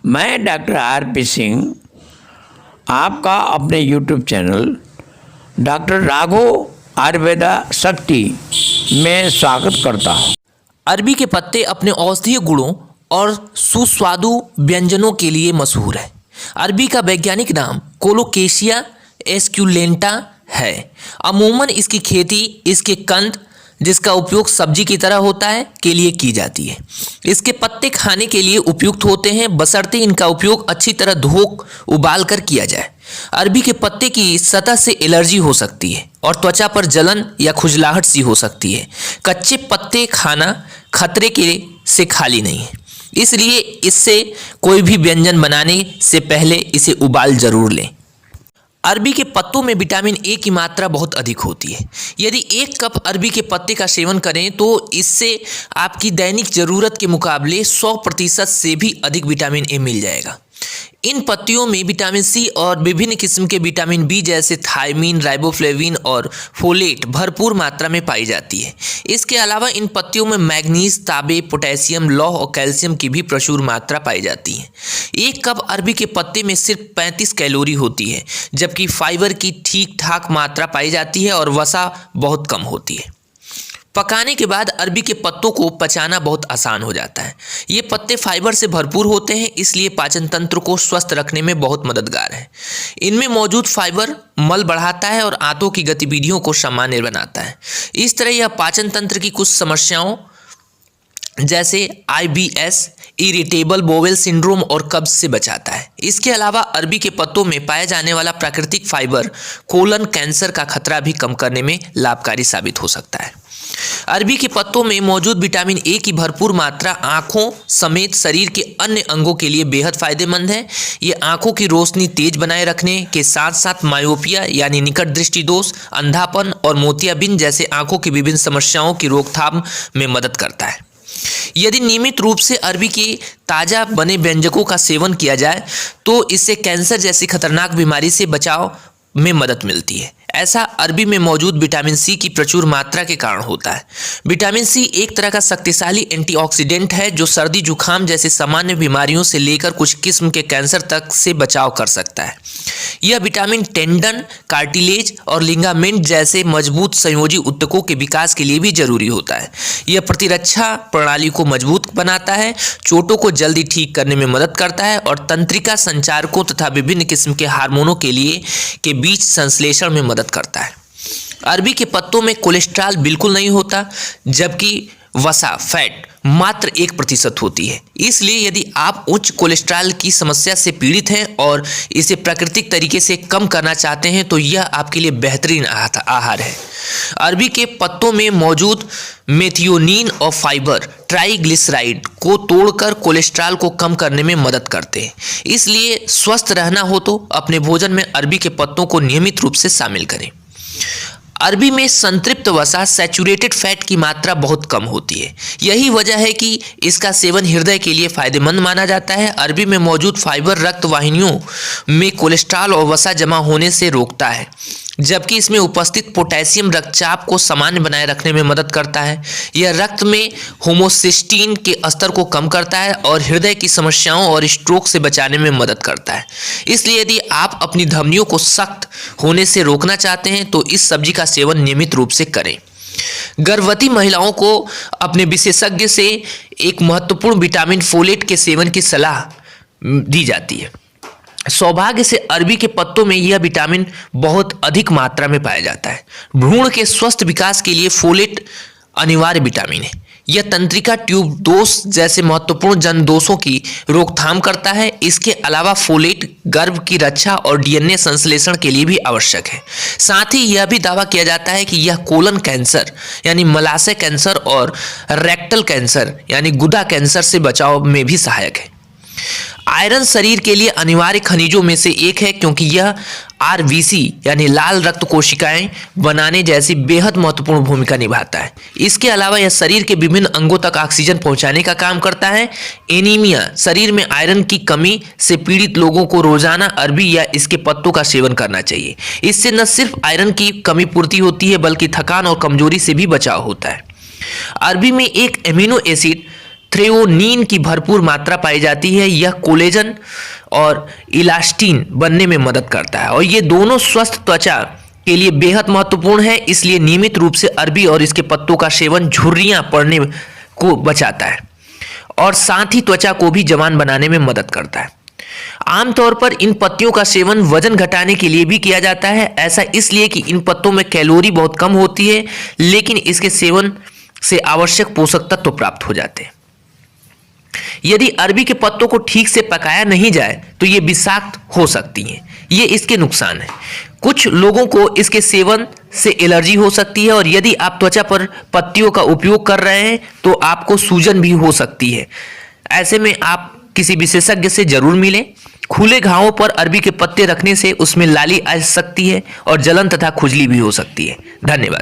मैं doctor RP. Singh आपका अपने YouTube channel doctor Raghav Ayurveda शक्ति में स्वागत करता हूँ। अरबी के पत्ते अपने औषधीय गुणों और सुस्वादु व्यंजनों के लिए मशहूर है। अरबी का वैज्ञानिक नाम कोलोकेशिया एस्क्युलेंटा है। अमूमन इसकी खेती इसके कंद, जिसका उपयोग सब्जी की तरह होता है, के लिए की जाती है। इसके पत्ते खाने के लिए उपयुक्त होते हैं, बशर्ते इनका उपयोग अच्छी तरह धो उबाल कर किया जाए। अरबी के पत्ते की सतह से एलर्जी हो सकती है और त्वचा पर जलन या खुजलाहट सी हो सकती है। कच्चे पत्ते खाना खतरे से खाली नहीं है, इसलिए इससे कोई भी व्यंजन बनाने से पहले इसे उबाल जरूर लें। अरबी के पत्तों में विटामिन ए की मात्रा बहुत अधिक होती है। यदि 1 कप अरबी के पत्ते का सेवन करें तो इससे आपकी दैनिक ज़रूरत के मुकाबले 100% से भी अधिक विटामिन ए मिल जाएगा। इन पत्तियों में विटामिन सी और विभिन्न किस्म के विटामिन बी जैसे थायमीन, राइबोफ्लेविन और फोलेट भरपूर मात्रा में पाई जाती है। इसके अलावा इन पत्तियों में मैग्नीज, तांबे, पोटेशियम, लौह और कैल्शियम की भी प्रचुर मात्रा पाई जाती है। 1 कप अरबी के पत्ते में सिर्फ 35 कैलोरी होती है, जबकि फाइबर की ठीक ठाक मात्रा पाई जाती है और वसा बहुत कम होती है। पकाने के बाद अरबी के पत्तों को पचाना बहुत आसान हो जाता है। ये पत्ते फाइबर से भरपूर होते हैं, इसलिए पाचन तंत्र को स्वस्थ रखने में बहुत मददगार है। इनमें मौजूद फाइबर मल बढ़ाता है और आंतों की गतिविधियों को सामान्य बनाता है। इस तरह यह पाचन तंत्र की कुछ समस्याओं जैसे IBS, इरिटेबल बोवेल सिंड्रोम और कब्ज से बचाता है। इसके अलावा अरबी के पत्तों में पाया जाने वाला प्राकृतिक फाइबर कोलन कैंसर का खतरा भी कम करने में लाभकारी साबित हो सकता है। अरबी के पत्तों में मौजूद विटामिन ए की भरपूर मात्रा आँखों समेत शरीर के अन्य अंगों के लिए बेहद फायदेमंद है। ये आँखों की रोशनी तेज बनाए रखने के साथ साथ मायोपिया यानी निकट दृष्टि दोष, अंधापन और मोतियाबिंद जैसे आँखों की विभिन्न समस्याओं की रोकथाम में मदद करता है। यदि नियमित रूप से अरबी के ताज़ा बने व्यंजकों का सेवन किया जाए तो इससे कैंसर जैसी खतरनाक बीमारी से बचाव में मदद मिलती है। ऐसा अरबी में मौजूद विटामिन सी की प्रचुर मात्रा के कारण होता है। विटामिन सी एक तरह का शक्तिशाली एंटीऑक्सीडेंट है जो सर्दी जुकाम जैसे सामान्य बीमारियों से लेकर कुछ किस्म के कैंसर तक से बचाव कर सकता है। यह विटामिन टेंडन, कार्टिलेज और लिगामेंट जैसे मजबूत संयोजी ऊतकों के विकास के लिए भी जरूरी होता है। यह प्रतिरक्षा प्रणाली को मजबूत बनाता है, चोटों को जल्दी ठीक करने में मदद करता है और तंत्रिका संचारकों तथा विभिन्न किस्म के हार्मोनों के बीच संश्लेषण में मदद करता है। अरबी के पत्तों में कोलेस्ट्रॉल बिल्कुल नहीं होता, जबकि वसा फैट मात्र 1% होती है। इसलिए यदि आप उच्च कोलेस्ट्रॉल की समस्या से पीड़ित हैं और इसे प्राकृतिक तरीके से कम करना चाहते हैं तो यह आपके लिए बेहतरीन आहार है। अरबी के पत्तों में मौजूद मेथियोनीन और फाइबर ट्राइग्लिसराइड को तोड़कर कोलेस्ट्रॉल को कम करने में मदद करते हैं। इसलिए स्वस्थ रहना हो तो अपने भोजन में अरबी के पत्तों को नियमित रूप से शामिल करें। अरबी में संतृप्त वसा सैचुरेटेड फैट की मात्रा बहुत कम होती है। यही वजह है कि इसका सेवन हृदय के लिए फायदेमंद माना जाता है। अरबी में मौजूद फाइबर रक्त वाहिनियों में कोलेस्ट्रॉल और वसा जमा होने से रोकता है, जबकि इसमें उपस्थित पोटेशियम रक्तचाप को सामान्य बनाए रखने में मदद करता है। यह रक्त में होमोसिस्टीन के स्तर को कम करता है और हृदय की समस्याओं और स्ट्रोक से बचाने में मदद करता है। इसलिए यदि आप अपनी धमनियों को सख्त होने से रोकना चाहते हैं तो इस सब्जी का सेवन नियमित रूप से करें। गर्भवती महिलाओं को अपने विशेषज्ञ से एक महत्वपूर्ण विटामिन फोलेट के सेवन की सलाह दी जाती है। सौभाग्य से अरबी के पत्तों में यह विटामिन बहुत अधिक मात्रा में पाया जाता है। भ्रूण के स्वस्थ विकास के लिए फोलेट अनिवार्य विटामिन है। यह तंत्रिका ट्यूब दोष जैसे महत्वपूर्ण जन दोषों की रोकथाम करता है। इसके अलावा फोलेट गर्भ की रक्षा और DNA संश्लेषण के लिए भी आवश्यक है। साथ ही यह भी दावा किया जाता है कि यह कोलन कैंसर यानी मलाशय कैंसर और रेक्टल कैंसर यानी गुदा कैंसर से बचाव में भी सहायक है। आयरन शरीर के लिए अनिवार्य खनिजों में से एक है, क्योंकि यह RBC यानी लाल रक्त कोशिकाएं बनाने जैसी बेहद महत्वपूर्ण भूमिका निभाता है। इसके अलावा यह शरीर के विभिन्न अंगों तक ऑक्सीजन पहुंचाने का काम करता है। एनीमिया शरीर में आयरन की कमी से पीड़ित लोगों को रोजाना अरबी या इसके पत्तों का सेवन करना चाहिए। इससे न सिर्फ आयरन की कमी पूर्ति होती है बल्कि थकान और कमजोरी से भी बचाव होता है। अरबी में एक एमिनो एसिड थ्रेओनीन की भरपूर मात्रा पाई जाती है। यह कोलेजन और इलास्टिन बनने में मदद करता है और ये दोनों स्वस्थ त्वचा के लिए बेहद महत्वपूर्ण है। इसलिए नियमित रूप से अरबी और इसके पत्तों का सेवन झुर्रियां पड़ने को बचाता है और साथ ही त्वचा को भी जवान बनाने में मदद करता है। आमतौर पर इन पत्तियों का सेवन वजन घटाने के लिए भी किया जाता है। ऐसा इसलिए कि इन पत्तों में कैलोरी बहुत कम होती है, लेकिन इसके सेवन से आवश्यक पोषक तत्व प्राप्त हो जाते हैं। यदि अरबी के पत्तों को ठीक से पकाया नहीं जाए तो ये विषाक्त हो सकती हैं। ये इसके नुकसान है। कुछ लोगों को इसके सेवन से एलर्जी हो सकती है और यदि आप त्वचा पर पत्तियों का उपयोग कर रहे हैं तो आपको सूजन भी हो सकती है। ऐसे में आप किसी विशेषज्ञ से जरूर मिलें। खुले घावों पर अरबी के पत्ते रखने से उसमें लाली आ सकती है और जलन तथा खुजली भी हो सकती है। धन्यवाद।